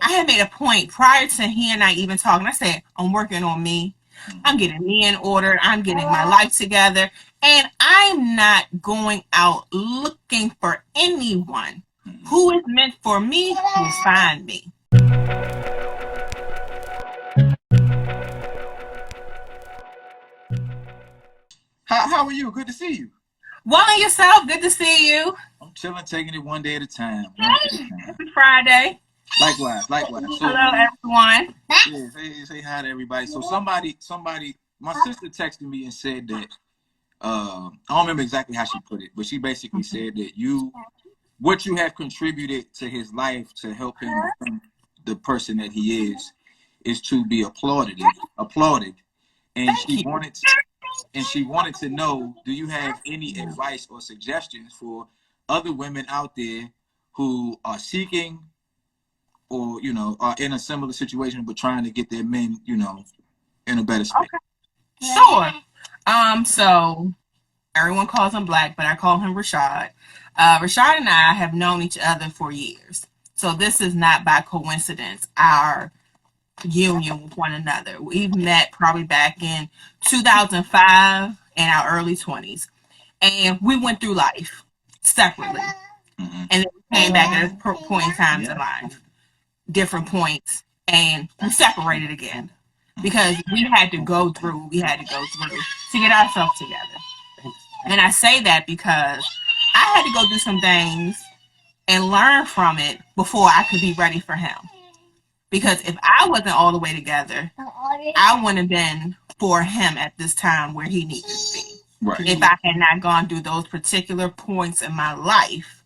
I had made a point prior to he and I even talking. I said, I'm working on me. I'm getting me in order. I'm getting my life together. And I'm not going out looking for anyone. Who is meant for me will find me. How are you? Good to see you. Well, and yourself, good to see you. I'm chilling, taking it one day at a time. Happy Friday. Likewise. So, Hello, everyone. yeah, say hi to everybody. So somebody, my sister texted me and said that I don't remember exactly how she put it, but she basically said that what you have contributed to his life to help him become the person that he is to be applauded. And she wanted to know, do you have any advice or suggestions for other women out there who are seeking or, are in a similar situation but trying to get their men, in a better space? Okay. Sure. So everyone calls him Black, but I call him Rashad. Rashad and I have known each other for years. So this is not by coincidence, our union with one another. We met probably back in 2005 in our early 20s. And we went through life separately. Mm-hmm. And then we came back at a point in time in life, different points, and we separated again because we had to go through to get ourselves together. And I say that because I had to go do some things and learn from it before I could be ready for him. Because if I wasn't all the way together, I wouldn't have been for him at this time where he needed to be. Right. If I had not gone through those particular points in my life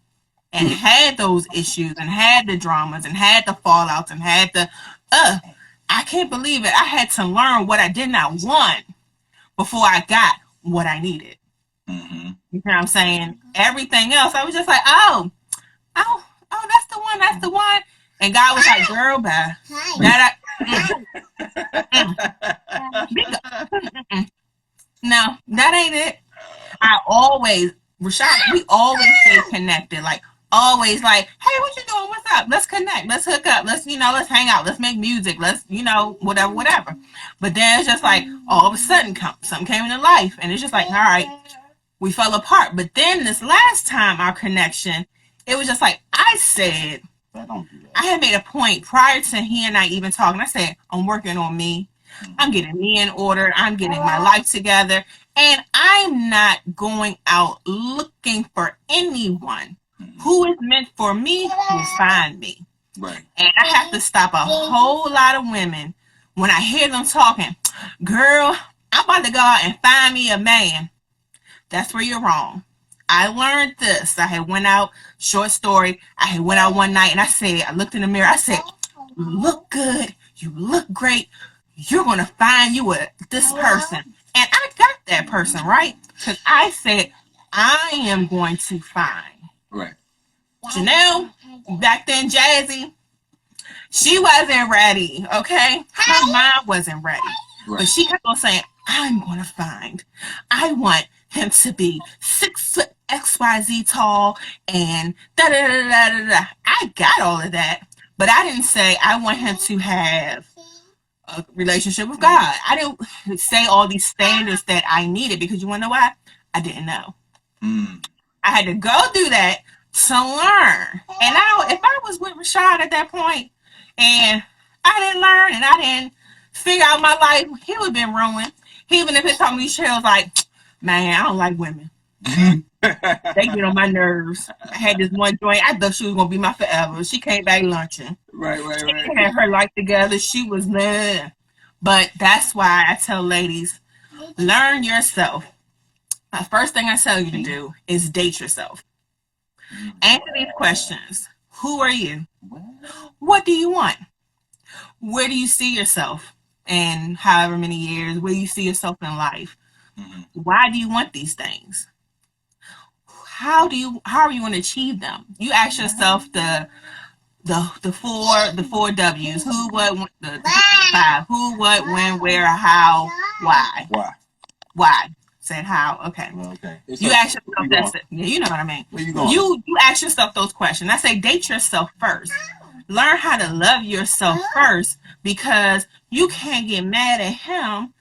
and had those issues and had the dramas and had the fallouts and had the, I can't believe it. I had to learn what I did not want before I got what I needed. Mm-hmm. You know what I'm saying? Everything else, I was just like, oh, that's the one. And God was like, girl, bye. No, that ain't it. We always stay connected. Like, always like, hey, what you doing? What's up? Let's connect. Let's hook up. Let's hang out. Let's make music. Let's, whatever. But then it's just like, all of a sudden, something came into life. And it's just like, all right, we fell apart. But then this last time, our connection, it was just like, I said, I had made a point prior to he and I even talking. I said, I'm working on me. I'm getting me in order. I'm getting my life together. And I'm not going out looking for anyone. Who is meant for me will find me. Right. And I have to stop a whole lot of women when I hear them talking, girl, I'm about to go out and find me a man. That's where you're wrong. I learned this. I had went out, short story. I had went out one night and I looked in the mirror. I said, you look good. You look great. You're going to find you this person. And I got that person, right? Because I said, I am going to find. Right. Janelle, back then, Jazzy, she wasn't ready, okay? Her mind wasn't ready. Right. But she kept on saying, I'm going to find. I want him to be 6 foot XYZ tall and da-da-da-da-da-da. I got all of that. But I didn't say I want him to have a relationship with God. I didn't say all these standards that I needed because you want to know why? I didn't know. I had to go through that to learn. And now, if I was with Rashad at that point and I didn't learn and I didn't figure out my life, he would have been ruined. Even if he told me, she was like, man, I don't like women. They get on my nerves. I had this one joint. I thought she was going to be my forever. She came back lunching. Right. She had her life together. She was there. But that's why I tell ladies, learn yourself. The first thing I tell you to do is date yourself. Answer these questions. Who are you? What do you want? Where do you see yourself in however many years? Where do you see yourself in life? Why do you want these things? How are you going to achieve them? You ask yourself the four W's. Who, what, the 5. Who, what, when, where, how, why. Why? Said how. Okay. You ask yourself that's it. Yeah, you know what I mean. Where you going? You ask yourself those questions. I say date yourself first. Learn how to love yourself first, because you can't get mad at him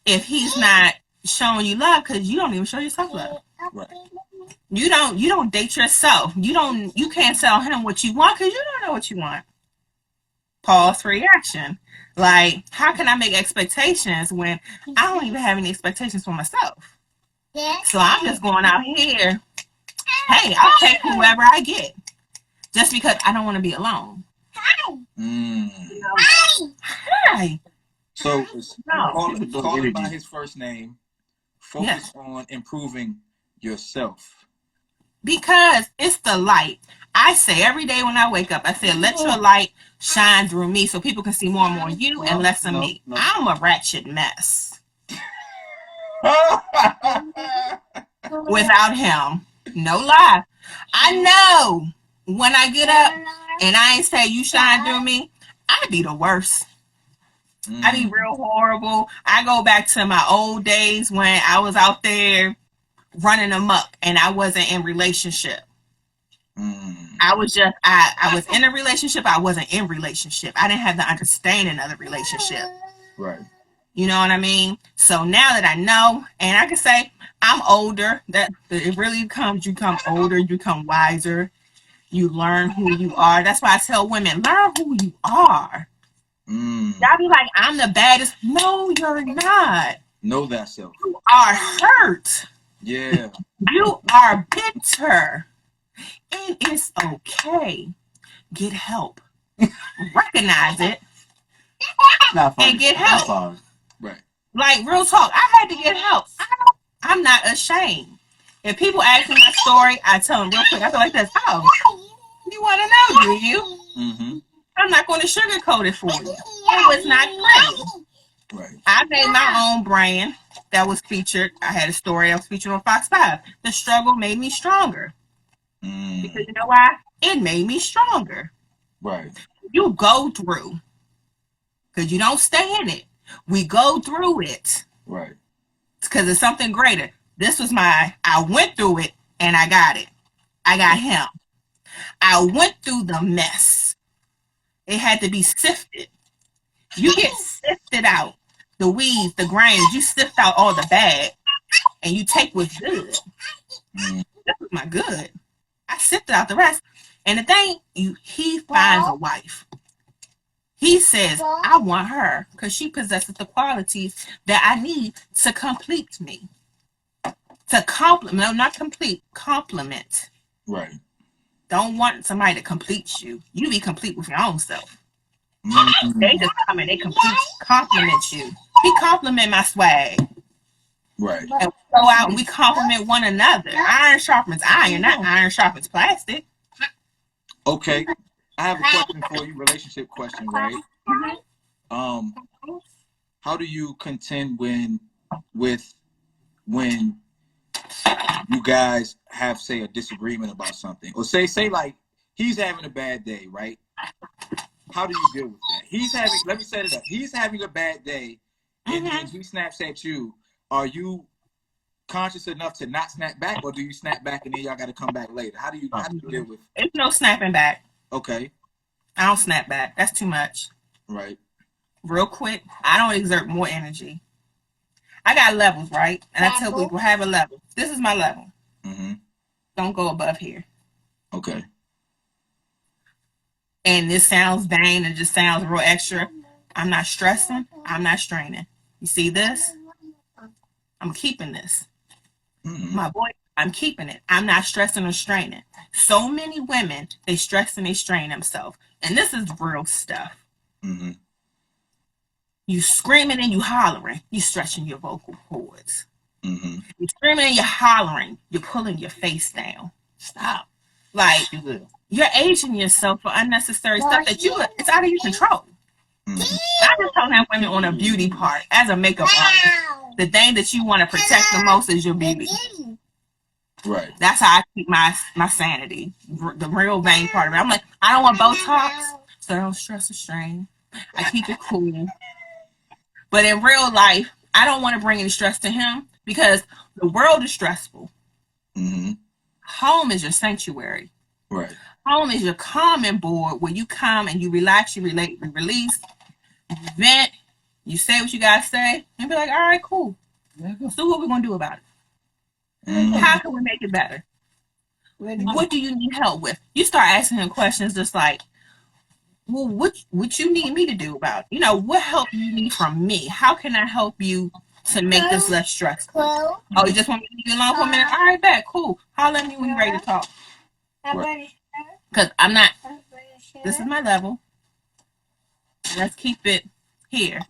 if he's not showing you love, because you don't even show yourself love. Right. You don't date yourself. You can't tell him what you want because you don't know what you want. Pause for reaction. Like, how can I make expectations when I don't even have any expectations for myself? So I'm just going out here. Hey, I'll take whoever I get just because I don't want to be alone. Hi. So call him by energy. his first name. Focus on improving yourself. Because it's the light. I say every day when I wake up, I say, let your light shine through me so people can see more and more of you and less of me. I'm a ratchet mess. Without him. No lie. I know when I get up and I ain't say you shine through me, I'd be the worst. I'd be real horrible. I go back to my old days when I was out there running amok and I wasn't in relationship. I was in a relationship. I wasn't in relationship. I didn't have the understanding of the relationship. Right. You know what I mean? So now that I know, and I can say I'm older, that it really comes, you become older, you become wiser, you learn who you are. That's why I tell women, learn who you are. Y'all be like, I'm the baddest. No, you're not. Know that self. You are hurt. Yeah. You are bitter. And it's okay. Get help. Recognize it. And get help. Right. Like, real talk, I had to get help. I'm not ashamed. If people ask me my story, I tell them real quick. I go like this. Oh, you want to know, do you? Mm-hmm. I'm not going to sugarcoat it for you. It was not pretty. Right. I made my own brand that was featured. I had a story that was featured on Fox 5. The struggle made me stronger. Because you know why? It made me stronger. Right. You go through. Because you don't stay in it. We go through it. Right. Because it's something greater. This was I went through it and I got it. I got him. I went through the mess. It had to be sifted. You get sifted out. The weeds, the grains, you sift out all the bad and you take what's good. This was my good. I sifted out the rest. And the thing, he finds a wife. He says, I want her because she possesses the qualities that I need to complete me. To compliment, no, not complete, compliment. Right. Don't want somebody to complete you. You be complete with your own self. They just come and they compliment you. He compliment my swag. Right. And we go out and we compliment one another. Iron sharpens iron, not iron sharpens plastic. Okay. I have a question for you, relationship question, right? How do you contend when you guys have, say, a disagreement about something, or say like he's having a bad day, right? How do you deal with that? Let me set it up. He's having a bad day, and then he snaps at you. Are you conscious enough to not snap back, or do you snap back and then y'all got to come back later? How do you deal with? It's no snapping back. Okay. I don't snap back. That's too much. Right. Real quick, I don't exert more energy. I got levels, right? And I tell people, have a level. This is my level. Don't go above here. Okay. And this sounds vain and just sounds real extra. I'm not stressing. I'm not straining. You see this? I'm keeping this. My voice, I'm keeping it. I'm not stressing or straining. So many women, they stress and they strain themselves. And this is real stuff. You screaming and you hollering. You stretching your vocal cords. You screaming and you're hollering. You're pulling your face down. Stop. Like, you're aging yourself for unnecessary stuff that it's out of your control. I just tell that women on a beauty part, as a makeup artist, the thing that you want to protect the most is your beauty. Right. That's how I keep my sanity. The real vain part of it. I'm like, I don't want Botox, so I don't stress or strain. I keep it cool. But in real life, I don't want to bring any stress to him because the world is stressful. Home is your sanctuary. Right. Home is your calming board where you come and you relax, you relate, you release, you vent, you say what you gotta say, and be like, all right, cool. So what we gonna do about it? How can we make it better? What do you need help with? You start asking him questions just like, well, what you need me to do about it? What help you need from me? How can I help you to make this less stressful? Oh, you just want me to leave you alone for a minute? All right, bet, cool. Holler at me when you're ready to talk. Because I'm not, this is my level. Let's keep it here.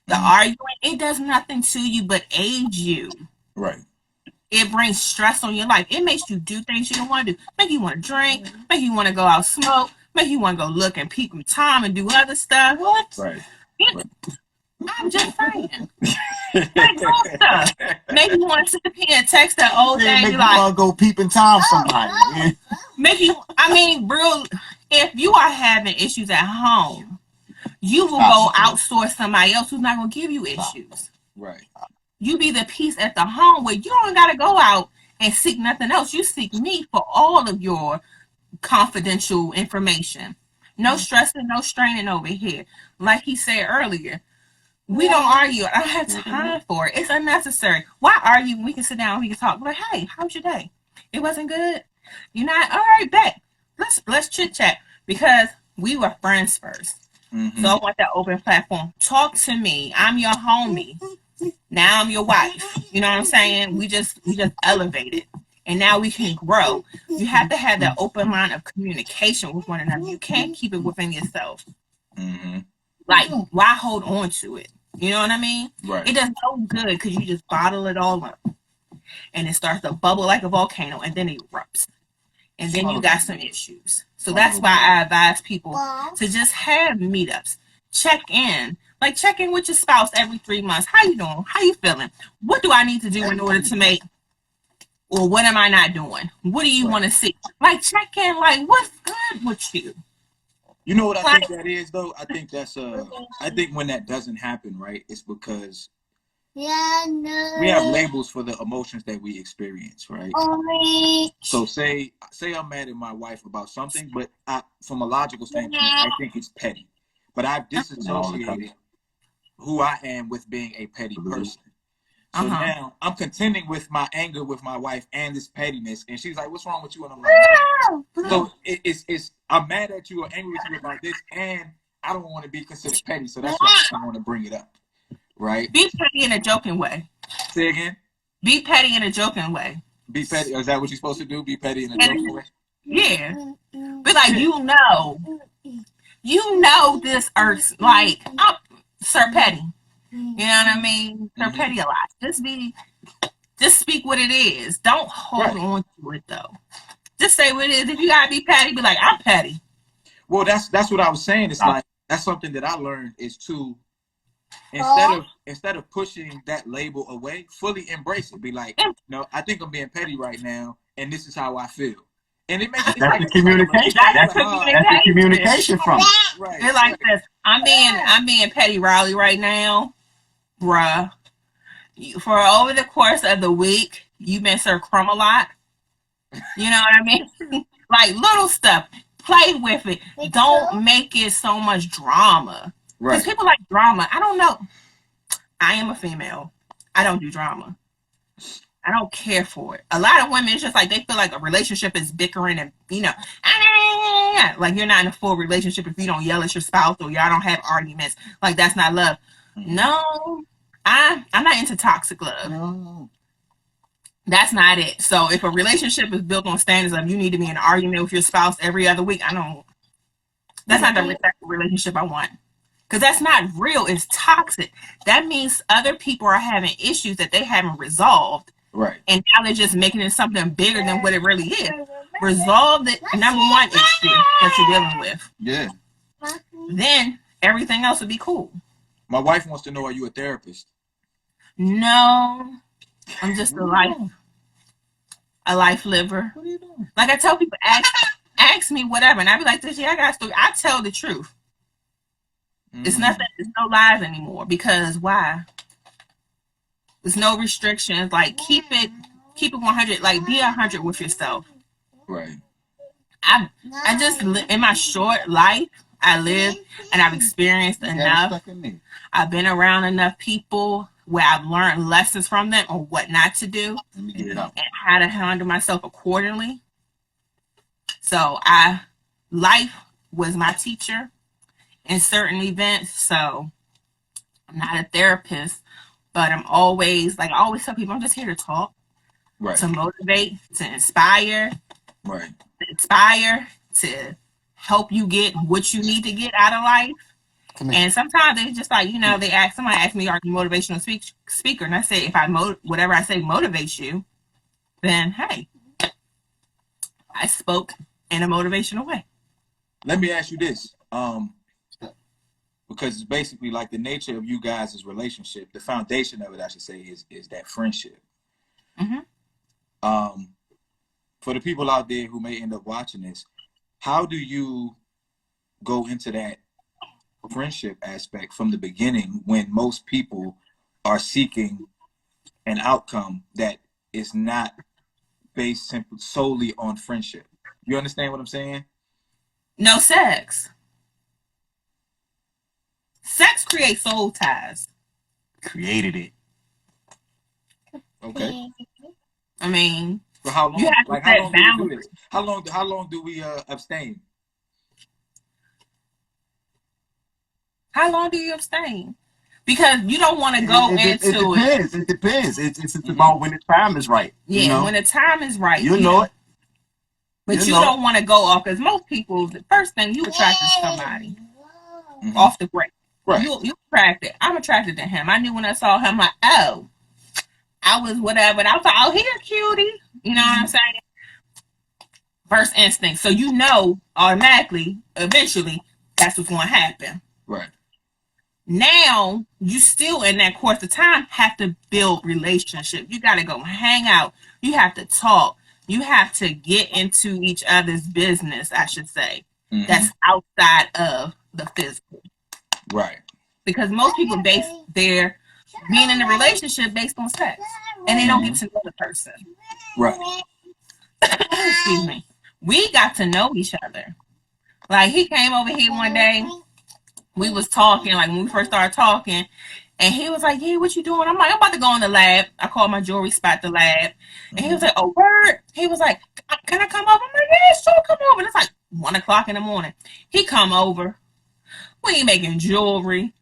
The arguing, it does nothing to you but age you. Right. It brings stress on your life. It makes you do things you don't want to do. Make you want to drink. Make you want to go out smoke. Make you want to go look and peep in time and do other stuff. What? Right. I'm just saying. Like cool stuff. Make you want to sit up here and text that old thing. Make you want to go peep in time somebody. Make you, real, if you are having issues at home, you will go outsource somebody else who's not going to give you issues. Right. You be the peace at the home where you don't got to go out and seek nothing else. You seek me for all of your confidential information. No stressing, no straining over here. Like he said earlier, we don't argue. I don't have time for it. It's unnecessary. Why argue when we can sit down and we can talk? Like, hey, how was your day? It wasn't good? You're not? All right, bet. Let's chit chat because we were friends first. So I want that open platform. Talk to me. I'm your homie. Now I'm your wife. You know what I'm saying? We just elevated. And now we can grow. You have to have that open line of communication with one another. You can't keep it within yourself. Like, why hold on to it? You know what I mean? Right. It does no good because you just bottle it all up. And it starts to bubble like a volcano and then it erupts. And then you got some issues. So that's why I advise people to just have meetups. Check in. Like, check in with your spouse every 3 months. How you doing? How you feeling? What do I need to do in order to make, or what am I not doing? What do you want to see? Like, check in. Like, what's good with you? You know what I think that is, though? I think that's I think when that doesn't happen, right, it's because we have labels for the emotions that we experience, right? So say I'm mad at my wife about something, but from a logical standpoint, I think it's petty. But I've disassociated who I am with being a petty person. So now I'm contending with my anger with my wife and this pettiness, and she's like, "What's wrong with you?" And I'm like, so it's I'm mad at you or angry with you about this, and I don't want to be considered petty, so that's why I want to bring it up, right? Be petty in a joking way. Say again. Be petty in a joking way. Be petty. Is that what you're supposed to do? Be petty in a joking way. Yeah. Be like, you know this irks, like, Sir Petty. You know what I mean? Sir Petty a lot. Just speak what it is. Don't hold on to it though. Just say what it is. If you gotta be petty, be like, I'm petty. Well, that's what I was saying. It's like that's something that I learned is to instead of pushing that label away, fully embrace it. Be like, no, I think I'm being petty right now, and this is how I feel. And it makes that's the communication. That's the communication from it. Right. They're like this. I'm being petty Riley right now, bruh. For over the course of the week, you've been served crumb a lot. You know what I mean? Like little stuff. Play with it. Don't make it so much drama. Because people like drama. I don't know. I am a female. I don't do drama. I don't care for it. A lot of women, it's just like they feel like a relationship is bickering and, like you're not in a full relationship if you don't yell at your spouse or y'all don't have arguments. Like that's not love. No, I'm not into toxic love. No. That's not it. So if a relationship is built on standards of you need to be in an argument with your spouse every other week, that's not the relationship I want. Because that's not real. It's toxic. That means other people are having issues that they haven't resolved. Right. And now they're just making it something bigger than what it really is. Resolve the number one issue that you're dealing with. Yeah. Then everything else will be cool. My wife wants to know, are you a therapist? No. I'm just a life liver. What are you doing? Like I tell people, ask me whatever. And I be like, this, I got a story. I tell the truth. It's nothing, it's no lies anymore. Because why? There's no restrictions. Like keep it 100. Like be 100 with yourself. Right. I just in my short life, I lived and I've experienced enough. I've been around enough people where I've learned lessons from them on what not to do and how to handle myself accordingly. So life was my teacher in certain events. So I'm not a therapist, but I'm always like I always tell people I'm just here to talk, to motivate, to inspire, to help you get what you need to get out of life. And sometimes they just like, somebody asked me, are you a motivational speaker? And I say, if whatever I say motivates you, then hey, I spoke in a motivational way. Let me ask you this. Because it's basically like the nature of you guys' relationship, the foundation of it, I should say, is that friendship. Mm-hmm. For the people out there who may end up watching this, how do you go into that friendship aspect from the beginning when most people are seeking an outcome that is not based solely on friendship? You understand what I'm saying? No sex. Sex creates soul ties. Created it. Okay. I mean, for how long? You have like to how set long do we do boundaries. this? How long do we abstain? How long do you abstain? Because you don't want to go into it. It depends. It's about when the time is right. Yeah, when the time is right. You know it. But you don't want to go off, because most people, the first thing you attract is somebody off the break. Right. You attracted. I'm attracted to him. I knew when I saw him, like, oh, I was whatever. And I was like, oh, he's a cutie. You know what I'm saying? First instinct. So you know automatically, eventually, that's what's going to happen. Right. Now, you still in that course of time have to build relationship. You got to go hang out. You have to talk. You have to get into each other's business, I should say. Mm-hmm. That's outside of the physical. Right. Because most people base their being in a relationship based on sex. And they don't get to know the person. Right. Excuse me. We got to know each other. Like, he came over here one day. We was talking, like when we first started talking, and he was like, yeah, what you doing? I'm like, I'm about to go in the lab. I call my jewelry spot the lab. And he was like, oh, word. He was like, can I come over? I'm like, yeah, sure, come over. And it's like 1 o'clock in the morning. He come over. We ain't making jewelry.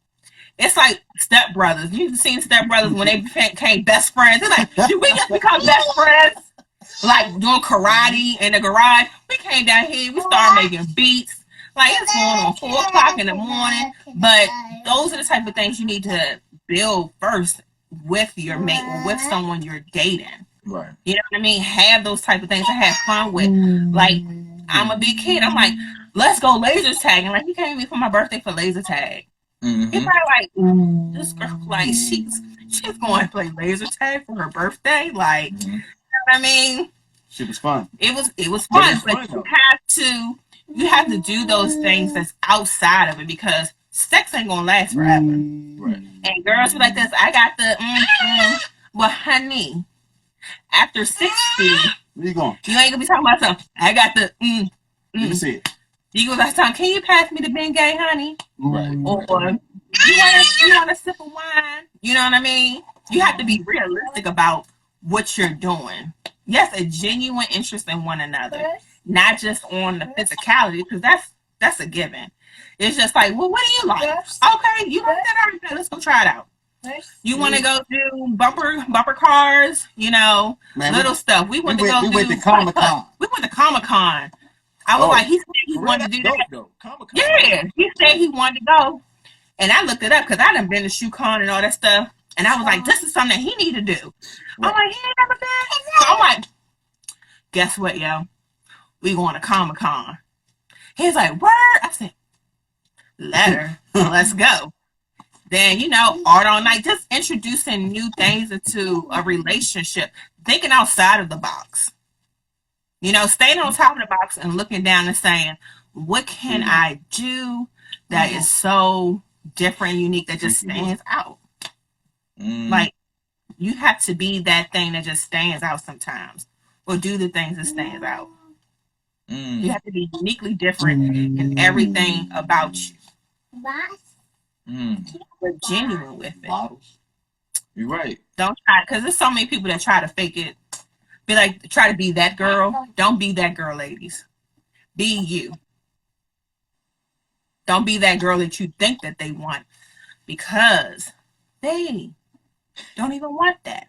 It's like Step Brothers. You've seen Step Brothers when they became best friends. It's like, did we just become best friends? Like doing karate in the garage. We came down here. We started making beats. Like, it's going on 4 o'clock in the morning. But those are the type of things you need to build first with your mate or with someone you're dating. Right. You know what I mean? Have those type of things to have fun with. Like, I'm a big kid. I'm like, let's go laser tagging. Like, he came to me for my birthday for laser tag. Mm-hmm. He's probably like, this girl, like, she's going to play laser tag for her birthday. Like, you know what I mean? Shit was fun. It was fun, but you have to do those things that's outside of it, because sex ain't gonna last forever. Right. And girls be like this, I got the Well, honey, after 60, where you going? You ain't gonna be talking about something. I got the Let me see it. You go last time, can you pass me the Bengay, honey? Right. Or you want a sip of wine? You know what I mean? You have to be realistic about what you're doing. Yes, a genuine interest in one another, not just on the physicality, because that's a given. It's just like, well, what do you like? Okay, you like that? All right, let's go try it out. You want to go do bumper cars, little stuff. We went to Comic-Con. We went to Comic-Con. I was like, he said he wanted to do that. Yeah, he said he wanted to go. And I looked it up because I done been to ShoeCon and all that stuff. And I was like, this is something that he need to do. I'm like, he ain't never been. So I'm like, guess what, yo? We going to Comic-Con. He's like, word? I said, letter. Let's go. Then, art all night, just introducing new things into a relationship, thinking outside of the box. Staying on top of the box and looking down and saying, what can I do that is so different, unique, that just stands out? Like, you have to be that thing that just stands out sometimes, or do the things that stands out. You have to be uniquely different in everything about you. But genuine with it. You're right. Don't try, because there's so many people that try to fake it. Be like, try to be that girl. Don't be that girl, ladies. Be you. Don't be that girl that you think that they want, because they don't even want that.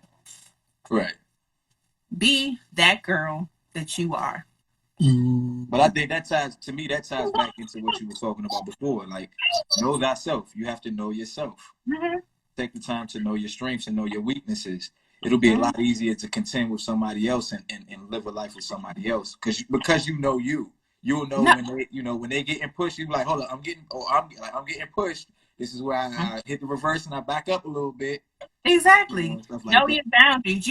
Right. Be that girl that you are. But I think that ties back into what you were talking about before. Like, know thyself. You have to know yourself. Take the time to know your strengths and know your weaknesses. It'll be a lot easier to contend with somebody else and live a life with somebody else because you know you. You'll know when they getting pushed. You be like, hold up, I'm getting pushed. This is where I hit the reverse and I back up a little bit. Exactly. Stuff like Know that. your boundaries.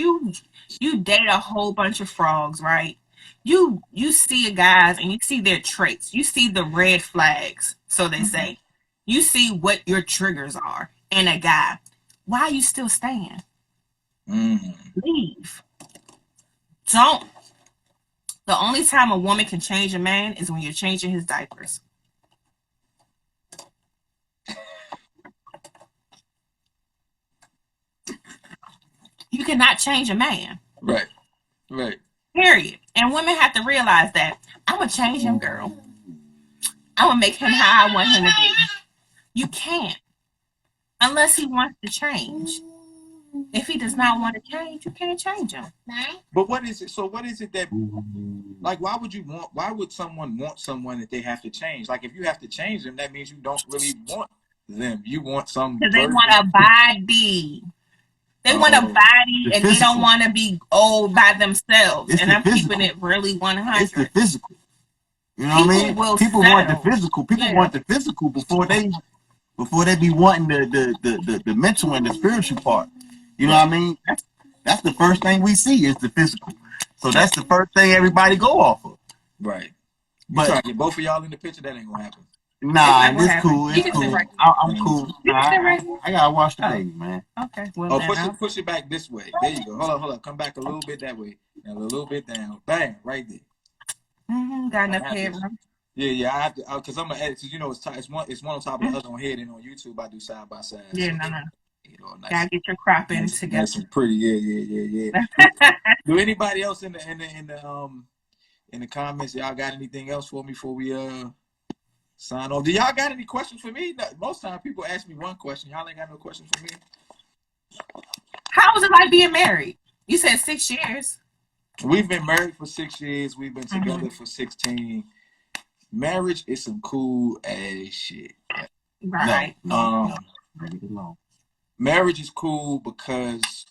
You date a whole bunch of frogs, right? You see guys and you see their traits. You see the red flags, so they say. You see what your triggers are in a guy. Why are you still staying? Leave. Don't. The only time a woman can change a man is when you're changing his diapers. You cannot change a man. Right. Period. And women have to realize that. I'm going to change him, girl. I'm going to make him how I want him to be. You can't. Unless he wants to change. If he does not want to change, you can't change him. But what is it? So what is it that, like, why would someone want someone that they have to change? Like, if you have to change them, that means you don't really want them. You want some. Because they want a body. They want a body and they don't want to be old by themselves. And I'm keeping it really 100. It's the physical. You know what I mean? People want the physical. People want the physical before they be wanting the mental and the spiritual part. You know what I mean? That's the first thing we see is the physical. So that's the first thing everybody go off of. Right. But trying to get both of y'all in the picture, that ain't gonna happen. Nah, it's cool. It's cool. I'm cool. I gotta watch the baby, man. Okay. Well, push it back this way. There you go. Hold on. Come back a little bit that way. And a little bit down. Bang, right there. Got enough headroom. Yeah. I have to, because I'm gonna edit. Cause you know it's one on top of the other on head, and on YouTube I do side by side. Yeah, so, no. Nice, gotta get your cropping together. Nice and pretty. Yeah. Do anybody else in the comments, y'all got anything else for me before we sign off? Do y'all got any questions for me? Most time people ask me one question. Y'all ain't got no questions for me. How was it like being married? You said 6 years. We've been married for 6 years. We've been together for 16. Marriage is some cool ass shit. Right. Marriage is cool because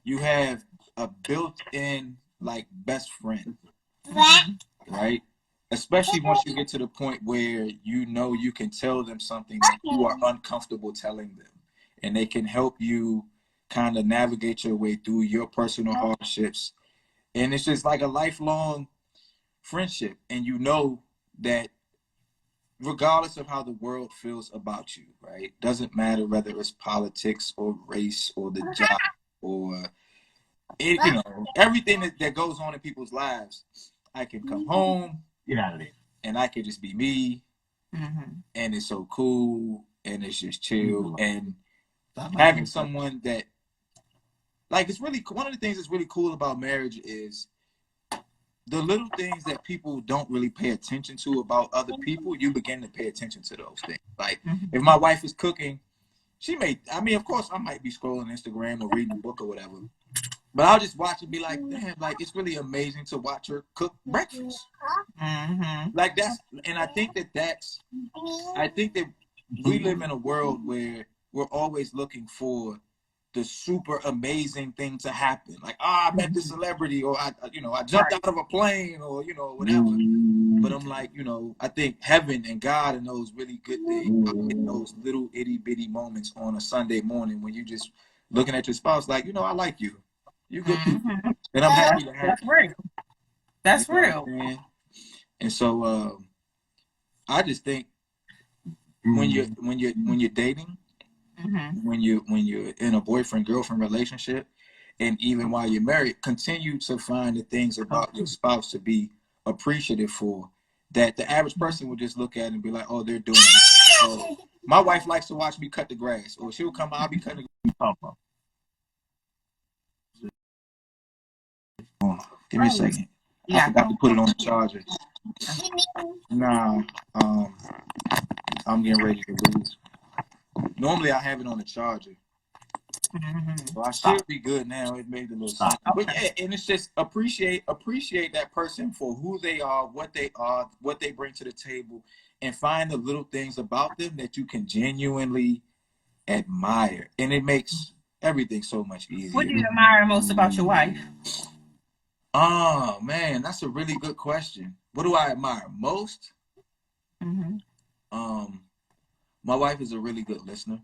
you have a built-in like best friend, right? Especially once you get to the point where you know you can tell them something that you are uncomfortable telling them, and they can help you kind of navigate your way through your personal hardships. And it's just like a lifelong friendship. And you know that regardless of how the world feels about you, right? Doesn't matter whether it's politics or race or the job or everything that goes on in people's lives. I can come home, get out of there, and I can just be me, and it's so cool, and it's just chill, and having someone that, like, it's really one of the things that's really cool about marriage is the little things that people don't really pay attention to about other people. You begin to pay attention to those things. Like, if my wife is cooking, of course I might be scrolling Instagram or reading a book or whatever, but I'll just watch and be like, damn, like, it's really amazing to watch her cook breakfast. Like, I think that we live in a world where we're always looking for the super amazing thing to happen. Like, I met this celebrity, or I jumped out of a plane, or whatever. But I'm like, I think heaven and God and those really good things, those little itty bitty moments on a Sunday morning when you just looking at your spouse like, I like you. You good people. And I'm happy to have you. That's real. And so I just think when you're dating, when you're in a boyfriend-girlfriend relationship, and even while you're married, continue to find the things about your spouse to be appreciative for that the average person would just look at it and be like, oh, they're doing it. So my wife likes to watch me cut the grass, or she'll come out, I'll be cutting the grass. Give me a second. I forgot to put it on the charger. Nah, I'm getting ready to lose. Normally I have it on the charger. So I should be good now. It made a little sense. But yeah, and it's just appreciate that person for who they are, what they bring to the table, and find the little things about them that you can genuinely admire. And it makes everything so much easier. What do you admire most about your wife? Oh man, that's a really good question. What do I admire most? My wife is a really good listener.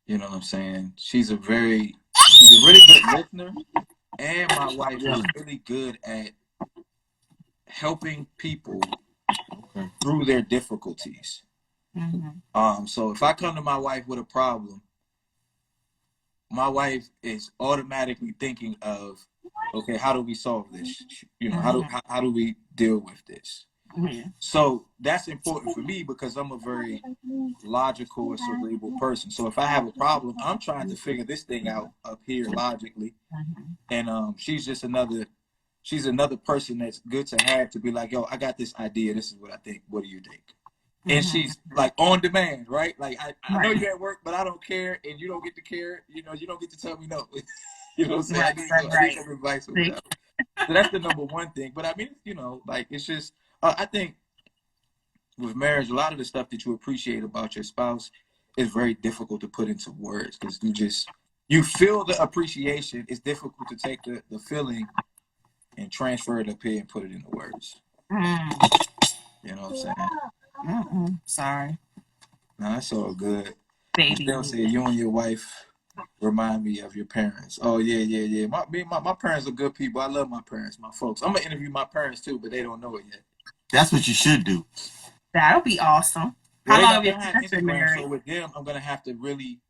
You know what I'm saying? She's a really good listener, and my wife is really good at helping people through their difficulties. So if I come to my wife with a problem, my wife is automatically thinking of, okay, how do we solve this? You know, how do we deal with this? So that's important for me because I'm a very logical and cerebral person. So if I have a problem, I'm trying to figure this thing out up here logically. And she's another person that's good to have to be like, yo, I got this idea. This is what I think. What do you think? And she's like on demand, right? Like I know you're at work, but I don't care, and you don't get to care. You know, you don't get to tell me no. You know what I'm saying? I need some advice or whatever. So that's the number one thing. But I mean, you know, like it's just I think with marriage, a lot of the stuff that you appreciate about your spouse is very difficult to put into words because you feel the appreciation. It's difficult to take the feeling and transfer it up here and put it into words. You know what I'm saying? Sorry. No, that's all good. Baby. They'll say you and your wife remind me of your parents. Oh yeah. My parents are good people. I love my parents, my folks. I'm gonna interview my parents too, but they don't know it yet. That's what you should do. That'll be awesome. Well, How long have your parents been married? So with them, I'm gonna have to really.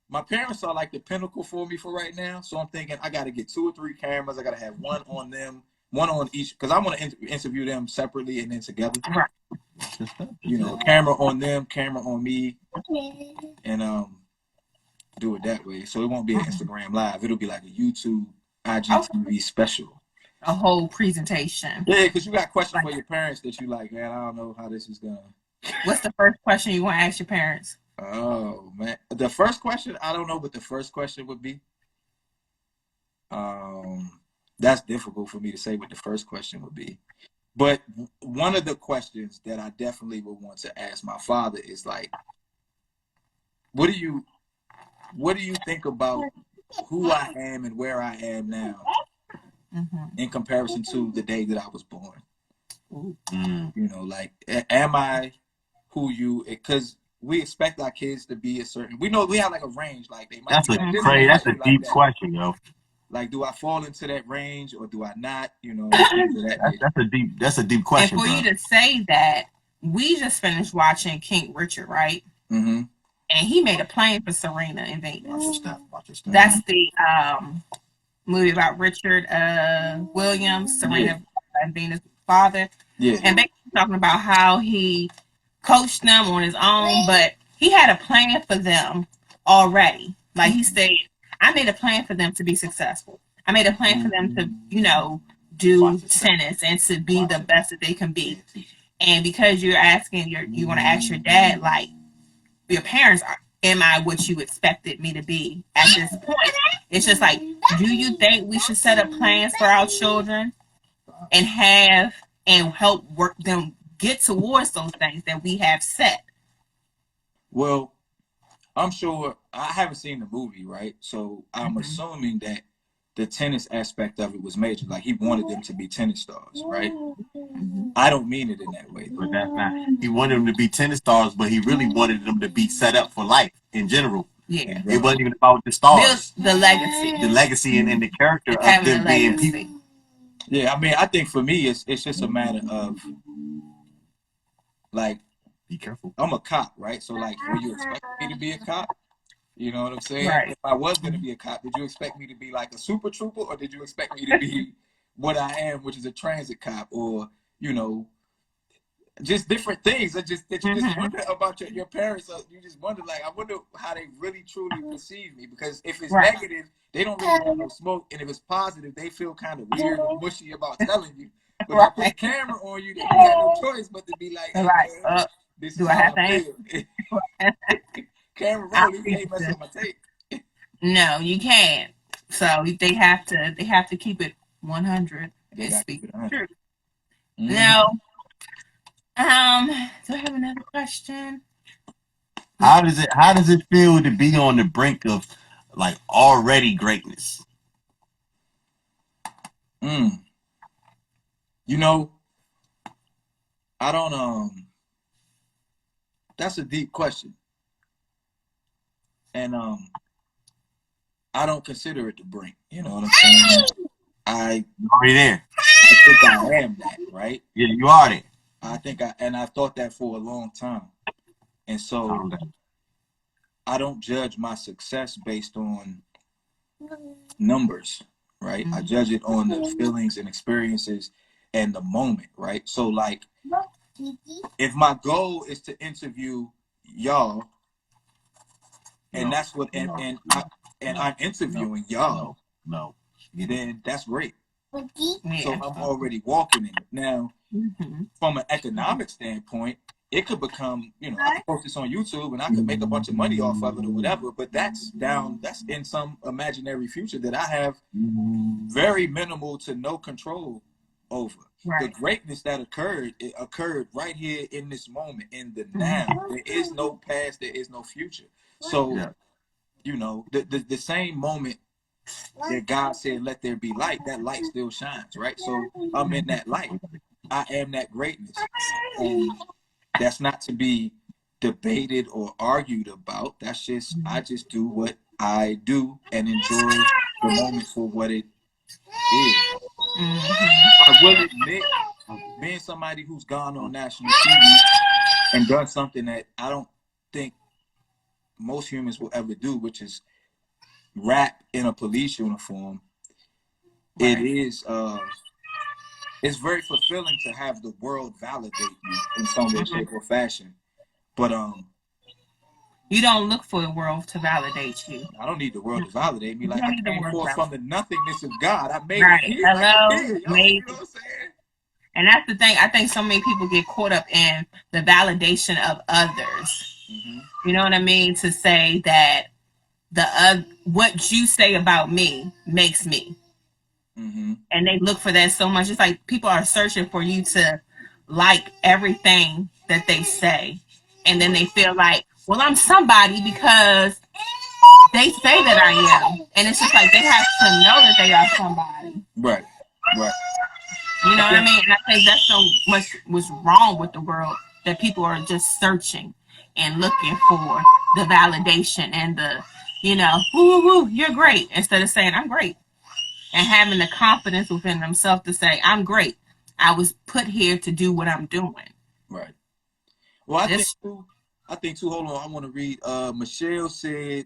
My parents are like the pinnacle for me for right now. So I'm thinking I got to get 2 or 3 cameras. I got to have one on them, one on each, because I want to interview them separately and then together. Right. You know, camera on them, camera on me, and do it that way. So it won't be an Instagram live. It'll be like a YouTube IGTV special. A whole presentation. Yeah, because you got questions for your parents that you like, man, I don't know how this is going. What's the first question you want to ask your parents? Oh, man. The first question, I don't know what the first question would be. That's difficult for me to say what the first question would be. But one of the questions that I definitely would want to ask my father is like, what do you think about who I am and where I am now in comparison to the day that I was born? You know, like, am I who you, because we expect our kids to be a certain, we know we have like a range, like they might that's be a like crazy, that's a deep question, yo. Like, do I fall into that range or do I not? You know, that's a deep question. And for you to say that, we just finished watching King Richard, right? And he made a plan for Serena in Vegas. That's the movie about Richard Williams, Serena and Venus' father. Yeah. And basically talking about how he coached them on his own, but he had a plan for them already. Like he said, I made a plan for them to be successful. I made a plan for them to, you know, do tennis and to be the best that they can be. And because you're asking, you want to ask your dad, like, your parents, am I what you expected me to be at this point? It's just like, do you think we should set up plans for our children and help work them get towards those things that we have set? Well, I'm sure I haven't seen the movie, right? So I'm assuming that the tennis aspect of it was major. Like he wanted them to be tennis stars, right? I don't mean it in that way. But that's not. He wanted them to be tennis stars, but he really wanted them to be set up for life in general. Yeah. It wasn't even about the stars. The legacy. The legacy and the character of them being people. Yeah, I mean, I think for me, it's just a matter of, like, be careful. I'm a cop, right? So, like, were you expecting me to be a cop? You know what I'm saying? Right. If I was going to be a cop, did you expect me to be like a super trooper, or did you expect me to be what I am, which is a transit cop, or you know, just different things that you just wonder about your parents. You just wonder, like, I wonder how they really truly perceive me, because if it's negative, they don't really want no smoke, and if it's positive, they feel kind of weird or mushy about telling you. But I put a camera on you, that you had no choice but to be like, hey, man, this is how I feel. Camera roll, you can't mess up my tape. No, you can't. So they have to keep it 100 and speak the truth. Now, do I have another question? How does it feel to be on the brink of like already greatness? You know, I don't that's a deep question. And I don't consider it the brink. You know what I'm saying? You're already there. I think I am that, right? Yeah, you are there. I've thought that for a long time. And so I don't judge my success based on numbers, right? I judge it on the feelings and experiences and the moment, right? So like, if my goal is to interview y'all, and that's what, and I'm interviewing y'all, then that's great. So I'm already walking in it. Now, from an economic standpoint, it could become, you know, I could post this on YouTube and I could make a bunch of money off of it or whatever, but that's in some imaginary future that I have very minimal to no control over. The greatness that occurred, it occurred right here in this moment, in the now. There is no past, there is no future. So, you know, the same moment that God said, let there be light, that light still shines, right? So I'm in that light. I am that greatness. And that's not to be debated or argued about. That's just, I just do what I do and enjoy the moment for what it is. I will admit, being somebody who's gone on national TV and done something that I don't think most humans will ever do, which is rap in a police uniform. It is it's very fulfilling to have the world validate you in some way, shape, or fashion. But you don't look for the world to validate you. I don't need the world to validate me. Like, I came forth from the nothingness of God. I made it here. Hello, you know what I'm saying? And that's the thing. I think so many people get caught up in the validation of others. You know what I mean? To say that what you say about me makes me. And they look for that so much. It's like people are searching for you to like everything that they say. And then they feel like, well, I'm somebody because they say that I am. And it's just like they have to know that they are somebody. Right. You know what I mean? And I think that's so much what's wrong with the world, that people are just searching and looking for the validation and the, you know, woo, you're great, instead of saying, I'm great. And having the confidence within themselves to say, I'm great. I was put here to do what I'm doing. Right. Well, I think too, hold on, I want to read. Michelle said,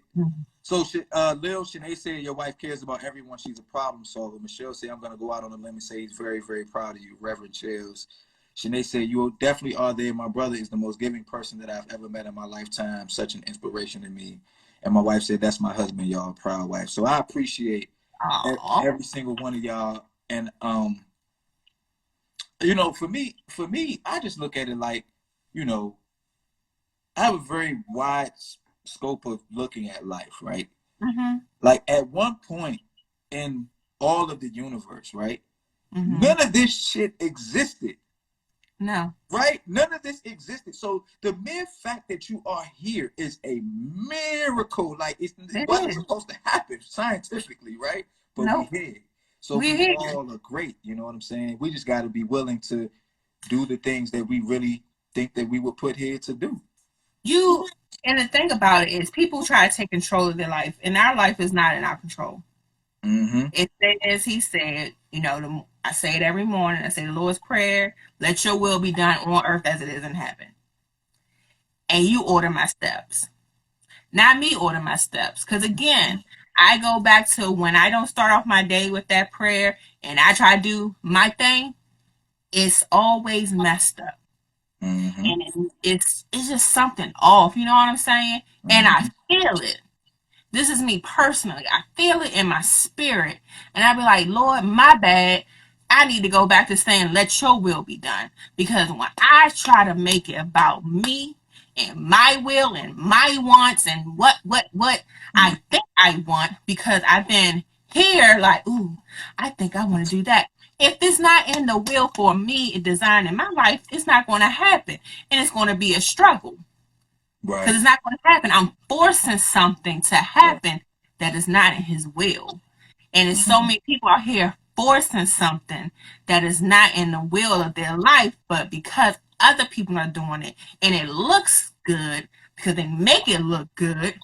so Lil Shanae said, your wife cares about everyone. She's a problem solver. Michelle said, I'm going to go out on a limb and say he's very, very proud of you, Reverend Chills. Shanae said, you definitely are there. My brother is the most giving person that I've ever met in my lifetime. Such an inspiration to me. And my wife said, that's my husband, y'all, proud wife. So I appreciate every single one of y'all. And you know, for me, I just look at it like, you know, I have a very wide scope of looking at life, right? Like, at one point in all of the universe, right? None of this shit existed. No. Right? None of this existed. So the mere fact that you are here is a miracle. Like, it wasn't supposed to happen scientifically, right? But we here. So we all are great. You know what I'm saying? We just got to be willing to do the things that we really think that we were put here to do. And the thing about it is, people try to take control of their life, and our life is not in our control. It says, he said, you know, I say it every morning. I say the Lord's Prayer, let your will be done on earth as it is in heaven. And you order my steps. Not me order my steps. Because again, I go back to when I don't start off my day with that prayer and I try to do my thing, it's always messed up. Mm-hmm. And it's just something off, you know what I'm saying? Mm-hmm. And I feel it. This is me personally. I feel it in my spirit. And I be like, Lord, my bad. I need to go back to saying, let your will be done. Because when I try to make it about me and my will and my wants and what I think I want, because I've been here like, ooh, I think I want to do that. If it's not in the will for me and design in my life, it's not going to happen. And it's going to be a struggle. Right. Because it's not going to happen. I'm forcing something to happen that is not in his will. And there's so many people out here forcing something that is not in the will of their life, but because other people are doing it and it looks good, because they make it look good,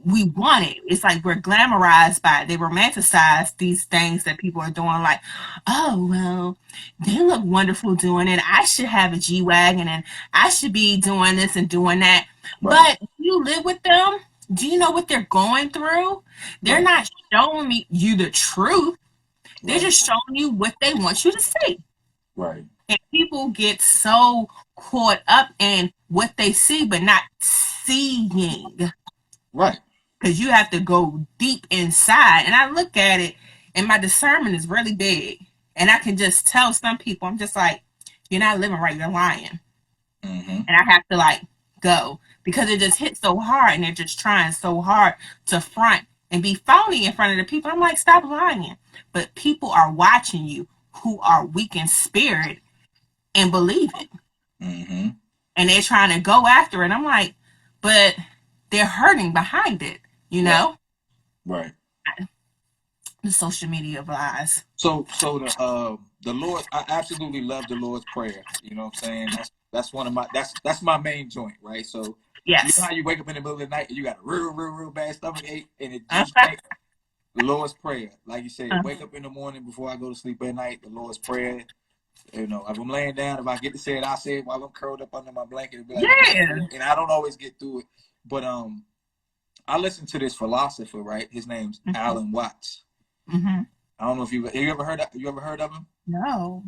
we want it. It's like we're glamorized by it. They romanticize these things that people are doing, like, oh, well, they look wonderful doing it. I should have a G-Wagon and I should be doing this and doing that. Right. But you live with them. Do you know what they're going through? They're not showing you the truth. They're just showing you what they want you to see. Right. And people get so caught up in what they see, but not seeing. Right. Because you have to go deep inside. And I look at it, and my discernment is really big. And I can just tell some people, I'm just like, you're not living right, you're lying. And I have to, like, go. Because it just hits so hard, and they're just trying so hard to front and be phony in front of the people. I'm like, stop lying. But people are watching you who are weak in spirit and believe it. And they're trying to go after it. I'm like, but they're hurting behind it, you know? Right. The social media of lies. So the Lord, I absolutely love the Lord's Prayer. You know what I'm saying? That's one of my that's my main joint, right? So yes. You know how you wake up in the middle of the night and you got a real bad stomach ache, and it just the Lord's Prayer. Like you said, wake up in the morning before I go to sleep at night, the Lord's Prayer. You know, if I'm laying down, if I get to say it, I say it while I'm curled up under my blanket. Be like, and I don't always get through it. But I listened to this philosopher, right? His name's Alan Watts. I don't know if you ever heard of him? No.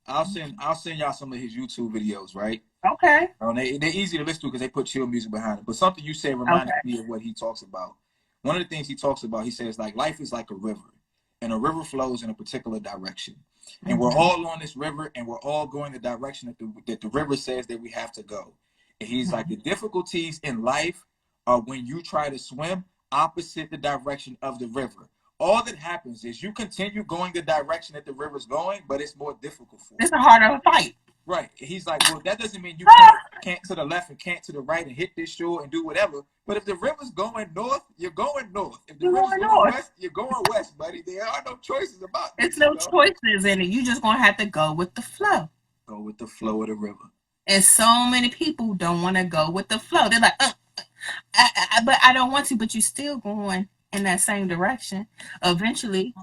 I'll send y'all some of his YouTube videos, right? Okay. They're easy to listen to because they put chill music behind it. But something you said reminded me of what he talks about. One of the things he talks about, he says, like, life is like a river, and a river flows in a particular direction. And we're all on this river, and we're all going the direction that the river says that we have to go. And he's like, the difficulties in life are when you try to swim opposite the direction of the river. All that happens is you continue going the direction that the river's going, but it's more difficult for you. It's a harder fight. Right. He's like, well, that doesn't mean you can't to the left and can't to the right and hit this shore and do whatever. But if the river's going north, you're going north. If the river's going west, you're going west, buddy. There are no choices about this. There's no choices in it. You just gonna have to go with the flow. Go with the flow of the river. And so many people don't want to go with the flow. They're like, but I don't want to. But you're still going in that same direction. Eventually,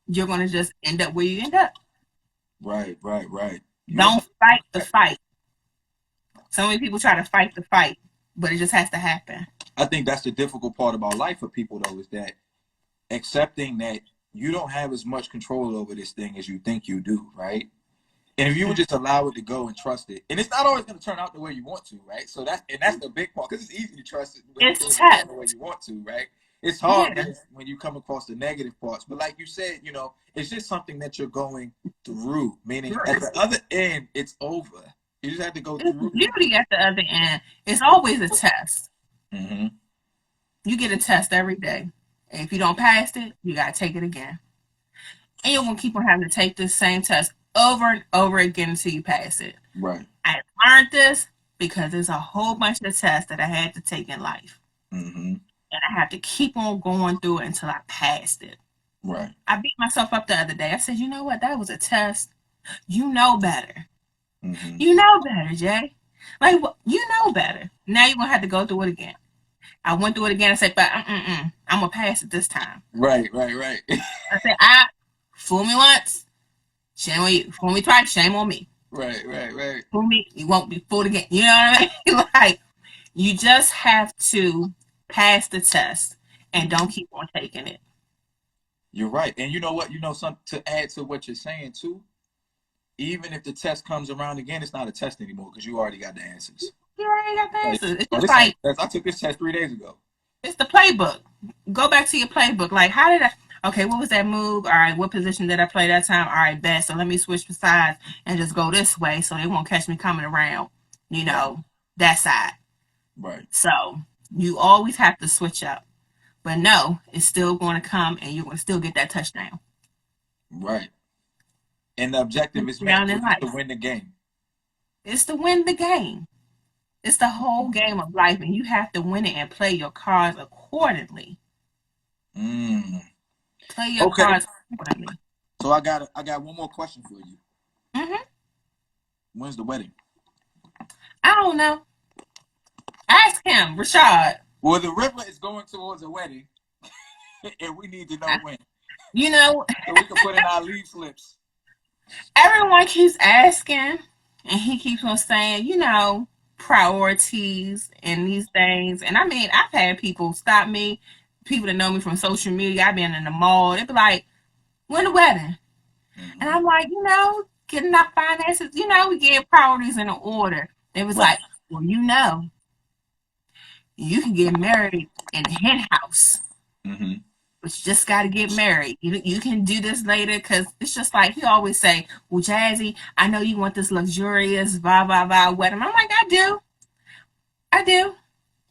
you're gonna just end up where you end up. Right. Don't fight the fight. So many people try to fight the fight, but it just has to happen. I think that's the difficult part about life for people, though, is that accepting that you don't have as much control over this thing as you think you do, right? And if you would just allow it to go and trust it, and it's not always going to turn out the way you want to, right? So that's the big part, because it's easy to trust it when it's tough the way you want to, right? It's hard when you come across the negative parts, but like you said, you know, it's just something that you're going through. Meaning, at the other end, it's over. You just have to go through. Beauty at the other end. It's always a test. You get a test every day, and if you don't pass it, you gotta take it again. And you're gonna keep on having to take this same test over and over again until you pass it. Right. I learned this because there's a whole bunch of tests that I had to take in life. And I have to keep on going through it until I passed it. Right. I beat myself up the other day. I said, you know what? That was a test. You know better. You know better, Jay. Like, you know better. Now you're going to have to go through it again. I went through it again and said, but I'm going to pass it this time. Right. I said, fool me once, shame on you. Fool me twice, shame on me. Right. Fool me, you won't be fooled again. You know what I mean? Like, you just have to pass the test, and don't keep on taking it. You're right. And you know what? To add to what you're saying too, even if the test comes around again, it's not a test anymore because you already got the answers. You already got the answers. It's just like I took this test 3 days ago. It's the playbook. Go back to your playbook. Like, how did I? Okay, what was that move? All right, what position did I play that time? All right, best. So let me switch sides and just go this way so they won't catch me coming around, that side. Right. So you always have to switch up. But no, it's still going to come and you're going to still get that touchdown. Right. And the objective is to win the game. It's to win the game. It's the whole game of life, and you have to win it and play your cards accordingly. Play your cards accordingly. So I got one more question for you. Mm-hmm. When's the wedding? I don't know. Ask him, Rashad. Well, the river is going towards a wedding, and we need to know when. So we can put in our leave slips. Everyone keeps asking, and he keeps on saying, priorities and these things. And I mean, I've had people stop me, people that know me from social media. I've been in the mall. They'd be like, when the wedding? Mm-hmm. And I'm like, getting our finances, we get priorities in order. They was like, well, you can get married in the hen house. Mm-hmm. But you just got to get married. You can do this later because it's just like he always say, well, Jazzy, I know you want this luxurious, blah, blah, blah wedding. I'm like, I do.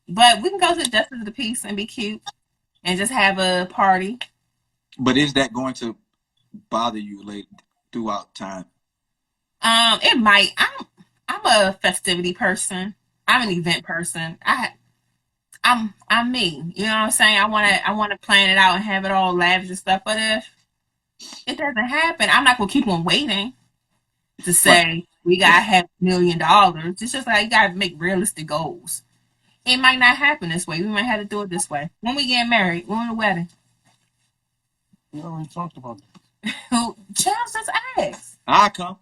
But we can go to the Justice of the Peace and be cute and just have a party. But is that going to bother you later throughout time? It might. I'm a festivity person. I'm an event person. I'm me. You know what I'm saying? I wanna plan it out and have it all lavish and stuff. But if it doesn't happen, I'm not gonna keep on waiting to say we gotta have $1 million. It's just like you gotta make realistic goals. It might not happen this way. We might have to do it this way. When we get married, when the wedding. We already talked about that. Charles just asked. I come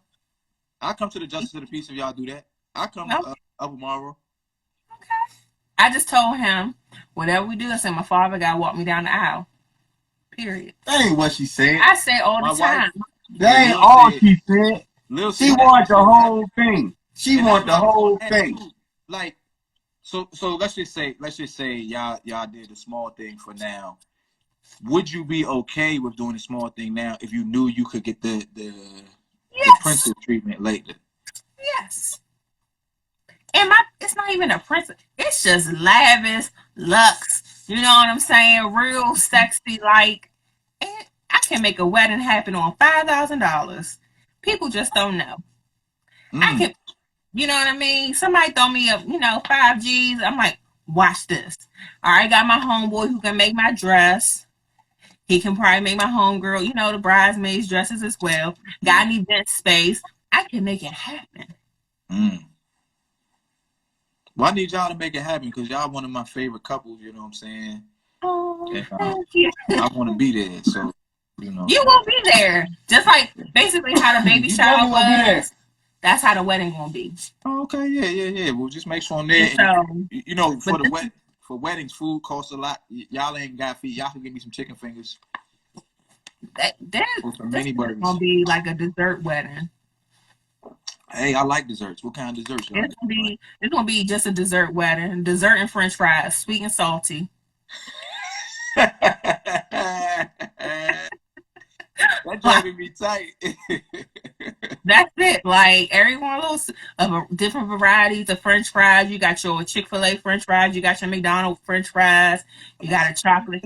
to the Justice of the Peace if y'all do that. I come up tomorrow. Okay. I just told him, whatever we do, I said, my father got to walk me down the aisle. Period. That ain't what she said. I say all the time. That ain't all she said. She wanted the whole thing. She wanted the whole thing. Like, so let's just say y'all did a small thing for now. Would you be okay with doing a small thing now if you knew you could get the princess treatment later? Yes. And it's not even a princess. It's just lavish, luxe. You know what I'm saying? Real sexy, like. And I can make a wedding happen on $5,000. People just don't know. I can, you know what I mean? Somebody throw me up, 5 G's. I'm like, watch this. All right, got my homeboy who can make my dress. He can probably make my homegirl, the bridesmaids dresses as well. Got an event space. I can make it happen. Well, I need y'all to make it happen because y'all one of my favorite couples, you know what I'm saying? Oh, and, thank you. I want to be there, so, You will be there. Just like basically how the baby shower was. That's how the wedding gonna be. Oh, okay, yeah. We'll just make sure I'm there. So, for weddings, food costs a lot. Y'all ain't got feet. Y'all can give me some chicken fingers. There's gonna be like a dessert wedding. Hey, I like desserts. What kind of desserts? It's gonna be just a dessert wedding. Dessert and French fries, sweet and salty. That driving me tight. That's it. Like every one of those different varieties of French fries. You got your Chick-fil-A French fries. You got your McDonald's French fries. You got a chocolate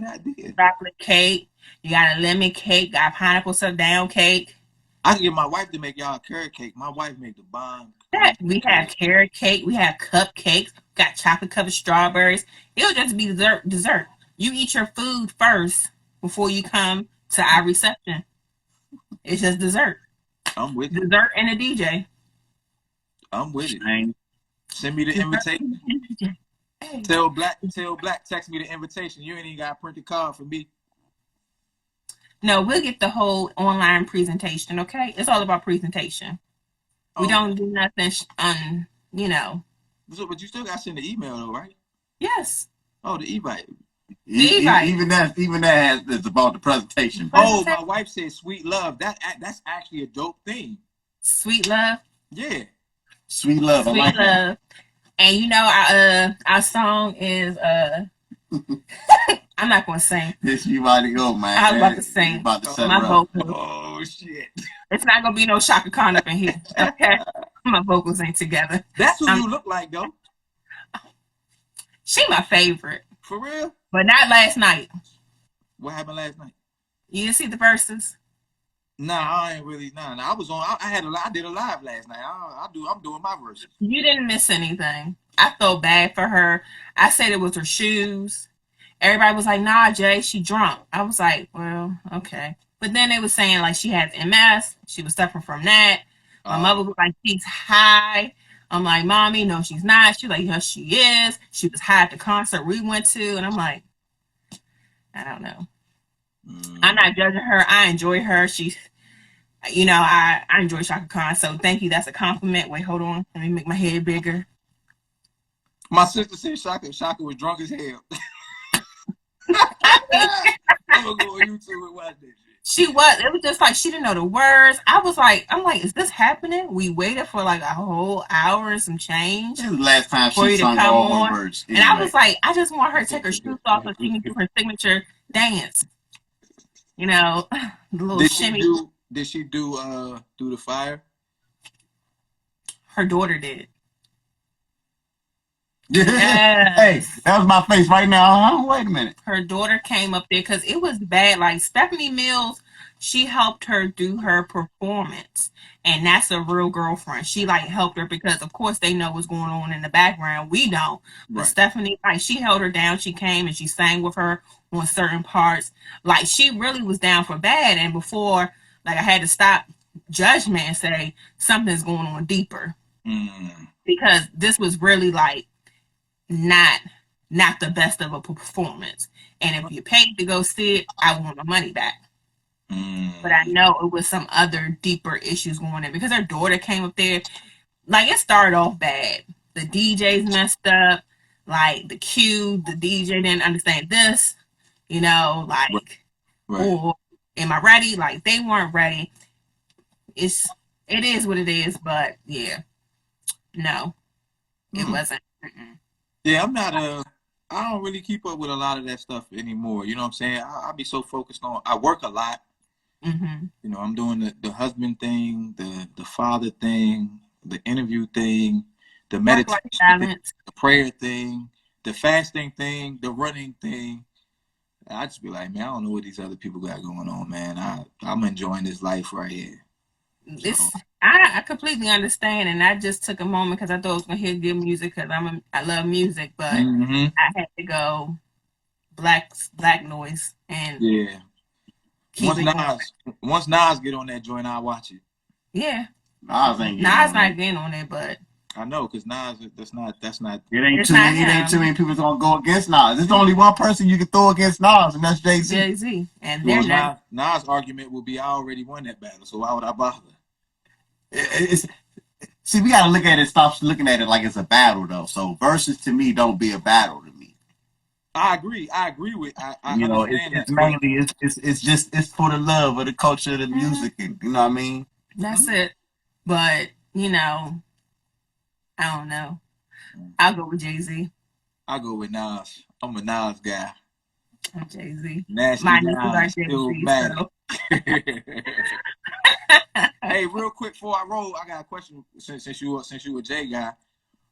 cake. You got a lemon cake. Got pineapple down cake. I can get my wife to make y'all a carrot cake. My wife make the bomb. We have carrot cake. We have cupcakes. Got chocolate covered strawberries. It'll just be dessert. You eat your food first before you come to our reception. It's just dessert. I'm with it. Dessert and a DJ. I'm with it. Send me the invitation. Hey. Tell Black, text me the invitation. You ain't even got to print the card for me. No, we'll get the whole online presentation, okay? It's all about presentation. We don't do nothing, So, but you still got to send the email, though, right? Yes. Oh, the invite. Even that is about the presentation. Oh, my wife said "Sweet Love." That's actually a dope thing. Sweet Love. Yeah. Sweet Love. Sweet I like Love. That. And you know, our song is I'm not gonna sing. This you about to go, man. I was about to sing. About to set my vocals. Oh shit! It's not gonna be no Shaka Khan up in here. Okay, my vocals ain't together. That's who you look like, though. She my favorite. For real? But not last night. What happened last night? You didn't see the verses? Nah, I ain't really. Nah, I was on. I did a live last night. I'm doing my verses. You didn't miss anything. I felt bad for her. I said it was her shoes. Everybody was like, "Nah, Jay, she drunk." I was like, "Well, okay." But then they were saying like she has MS. She was suffering from that. My mother was like, "She's high." I'm like, "Mommy, no, she's not." She's like, "Yes, she is." She was high at the concert we went to, and I'm like, I don't know. I'm not judging her. I enjoy her. She's, you know, I enjoy Shaka Khan. So thank you. That's a compliment. Wait, hold on. Let me make my head bigger. My sister said Shaka was drunk as hell. I'm gonna go on YouTube and watch that shit. She was. It was just like she didn't know the words. I'm like, is this happening? We waited for like a whole hour and some change. This is the last time she sung all her words. Anyway. And I was like, I just want her to take her shoes off so she can do her signature dance. You know, the little shimmy. Did she do through the fire? Her daughter did. Yes. Hey, that was my face right now. Huh? Wait a minute. Her daughter came up there because it was bad. Like Stephanie Mills, she helped her do her performance, and that's a real girlfriend. She like helped her because, of course, they know what's going on in the background. We don't. But right. Stephanie, like, she held her down. She came and she sang with her on certain parts. Like, she really was down for bad. And before, like, I had to stop judgment and say something's going on deeper because this was really like not the best of a performance. And if you paid to go see it, I want my money back. But I know it was some other deeper issues going on because her daughter came up there. Like, it started off bad. The DJs messed up. Like, the DJ didn't understand this. You know, like, right. Or am I ready? Like, they weren't ready. It is what it is. But yeah, no, it wasn't. Yeah, I'm not I don't really keep up with a lot of that stuff anymore. You know what I'm saying? I'll be so focused on. I work a lot. You know, I'm doing the husband thing, the father thing, the interview thing, the meditation thing, the prayer thing, the fasting thing, the running thing. I just be like, man, I don't know what these other people got going on, man. I'm enjoying this life right here. So. I completely understand, and I just took a moment because I thought I was gonna hear good music because I love music, but I had to go black noise and yeah. Once Nas get on that joint, I'll watch it. Yeah, Nas not getting on it, but I know because Nas that's not. It ain't too many people gonna go against Nas. There's only one person you can throw against Nas, and that's Jay-Z. Jay-Z, and they're not. Nas' argument will be, I already won that battle, so why would I bother? See, we gotta look at it. Stop looking at it like it's a battle, though. So verses to me don't be a battle to me. I agree with. I you know, it's mainly it's for the love of the culture of the music, and you know what I mean. That's it. But you know, I don't know. I'll go with Jay-Z. I'll go with Nas. I'm a Nas guy. I'm Jay-Z. My Nas still matter. Hey, real quick before I roll, I got a question. Since you a Jay guy,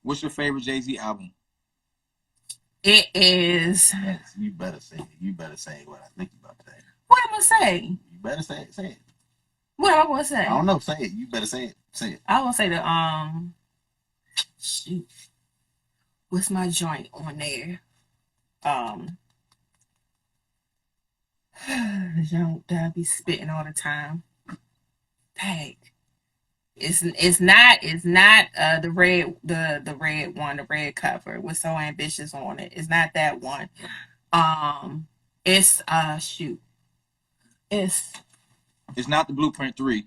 what's your favorite Jay-Z album? It is. Yes, you better say it. You better say what I think about that. What am I gonna say? You better say it. Say it. What am I gonna say? I don't know. Say it. You better say it. Say it. I will say the shoot. What's my joint on there? The joint that I be spitting all the time. Dang. It's not the red one, the red cover with So Ambitious on it. It's not that one. It's shoot. It's not the Blueprint 3.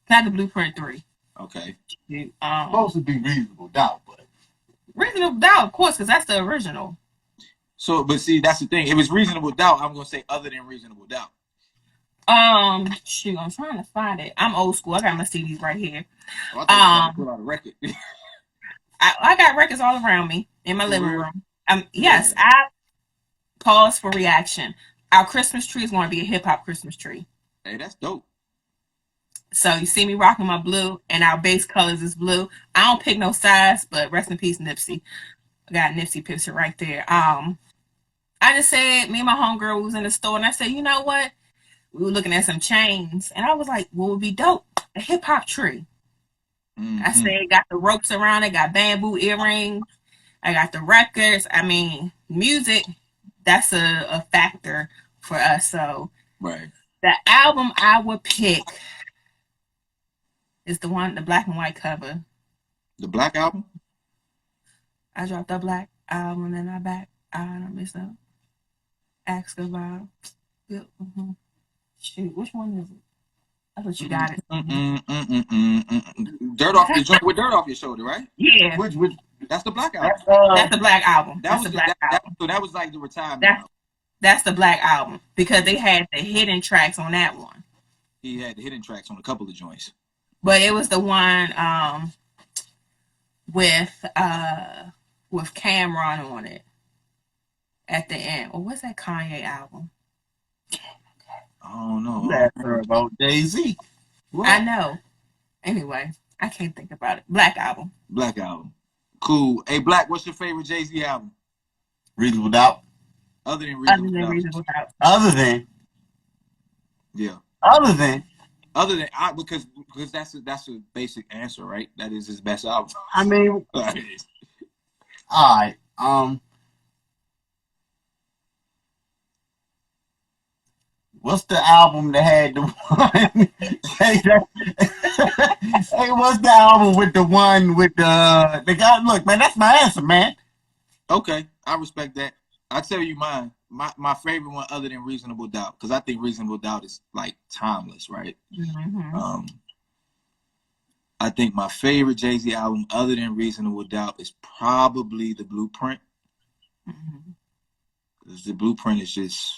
Not the Blueprint 3. Okay. Supposed to be Reasonable Doubt, but Reasonable Doubt, of course, because that's the original. So, but see, that's the thing. If it's Reasonable Doubt, I'm gonna say other than Reasonable Doubt. Shoot, I'm trying to find it. I'm old school. I got my CDs right here. Oh, I thought you were to pull out a record. I got records all around me in my living room. Yes, Yeah. I pause for reaction. Our Christmas tree is going to be a hip hop Christmas tree. Hey, that's dope. So you see me rocking my blue, and our base colors is blue. I don't pick no size, but rest in peace, Nipsey. I got a Nipsey picture right there. I just said, me and my homegirl was in the store, and I said, you know what? We were looking at some chains, and I was like, what would be dope? A hip hop tree. Mm-hmm. I said, got the ropes around it, got bamboo earrings, I got the records. I mean, music, that's a factor for us. So, right. The album I would pick is the one, the black and white cover. The Black album? I dropped the black album and I back. I don't miss up. Ask about. Mm-hmm. Shoot, which one is it? I thought you got it. Dirt off your joint with dirt off your shoulder, right? Yeah. Which that's the Black album. That's the black album. That was the black album. So that was like the retirement album. That's the black album because they had the hidden tracks on that one. He had the hidden tracks on a couple of joints. But it was the one with Cameron on it at the end. Or what's that Kanye album? I don't know. That's about Jay-Z. I know. Anyway, I can't think about it. Black album. Black album. Cool. Hey, Black, what's your favorite Jay-Z album? Reasonable Doubt. Other than Reasonable Doubt. Other than. Yeah. Other than because that's a basic answer, right? That is his best album. I mean, all right. What's the album that had the one? Hey, what's the album with the one with the guy? Look, man, that's my answer, man. Okay, I respect that. I'll tell you mine. My favorite one, other than Reasonable Doubt, because I think Reasonable Doubt is like timeless, right? Mm-hmm. I think my favorite Jay-Z album, other than Reasonable Doubt, is probably The Blueprint. Because The Blueprint is just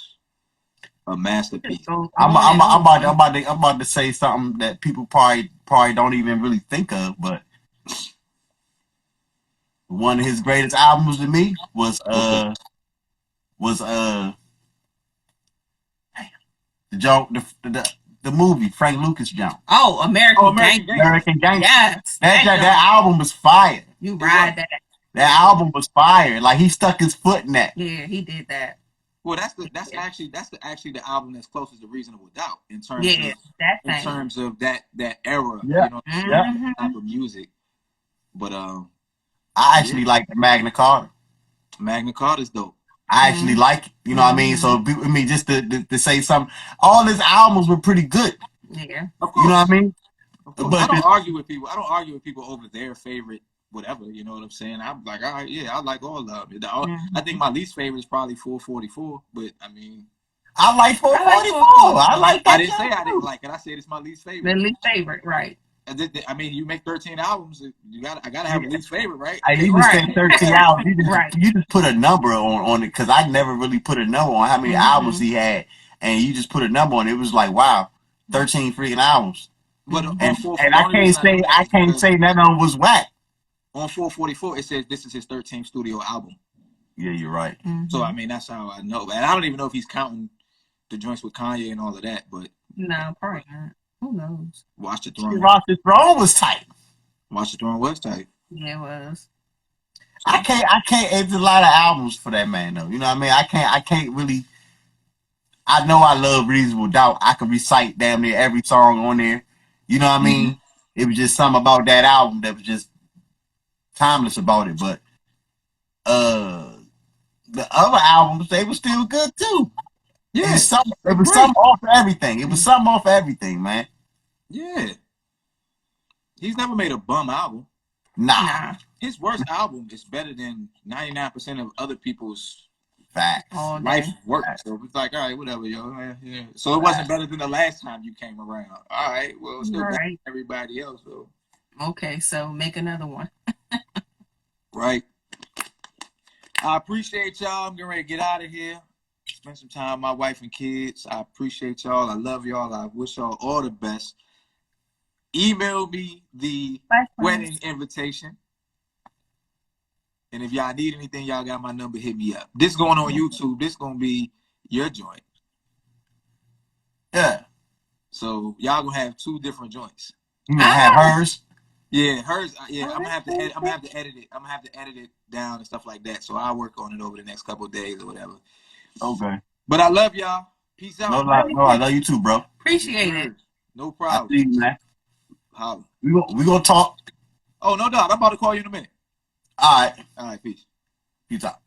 a masterpiece. I'm about to say something that people probably don't even really think of, but one of his greatest albums to me was the movie Frank Lucas Jones. Oh, American Gangster. Yes, that album was fire. You ride that. That album was fire. Like he stuck his foot in that. Yeah, he did that. Well, that's actually the album that's closest to Reasonable Doubt in terms of that era. Yeah. You know, type of music. But I actually like the Magna Carta. Magna Carta's dope. I actually like it. You know what I mean? So I mean, just to say something, all his albums were pretty good. Yeah. You know what I mean? But I don't argue with people. I don't argue with people over their favorite whatever. You know what I'm saying? I'm like, all right, yeah, I like all of them. I think my least favorite is probably 444. But I mean, I like 444. I like that. I didn't say I didn't like it. I said it's my least favorite. The least favorite, right? I mean, you make 13 albums. I gotta have a least favorite, right? You just say 13 albums. You just put a number on it because I never really put a number on how many albums he had, and you just put a number on it. It was like, wow, 13 freaking albums. But and I can't say none of them was whack. On 444, it says this is his 13th studio album. Yeah, you're right. So I mean, that's how I know. And I don't even know if he's counting the joints with Kanye and all of that. But no, probably not. Who knows? Watch the Throne. Watch the Throne was tight. Watch the Throne was tight. Yeah, it was. I can't. It's a lot of albums for that man, though. You know what I mean? I can't really. I know I love Reasonable Doubt. I can recite damn near every song on there. You know what I mean? It was just something about that album that was just timeless about it. But the other albums, they were still good too. Yeah, it was something off of everything. It was something off of everything, man. Yeah. He's never made a bum album. Nah. His worst album is better than 99% of other people's life work. So it's like, all right, whatever, yo. Yeah. So it wasn't better than the last time you came around. All right, well, it's still better than everybody else. So. Okay, so make another one. Right. I appreciate y'all. I'm getting ready to get out of here. Spend some time with my wife and kids. I appreciate y'all. I love y'all. I wish y'all all the best. Email me the wedding invitation. And if y'all need anything, y'all got my number, hit me up. This going on YouTube. This going to be your joint. Yeah. So y'all going to have 2 different joints. You gonna have hers? Yeah, hers. Yeah, I'm gonna have to edit. I'm gonna have to edit it. I'm gonna have to edit it down and stuff like that. So I'll work on it over the next couple of days or whatever. Okay. But I love y'all. Peace out. No, I love you too, bro. Appreciate it. No problem. I see you, man. Holla. We gonna talk. Oh, no doubt. I'm about to call you in a minute. All right. All right. Peace. Peace out.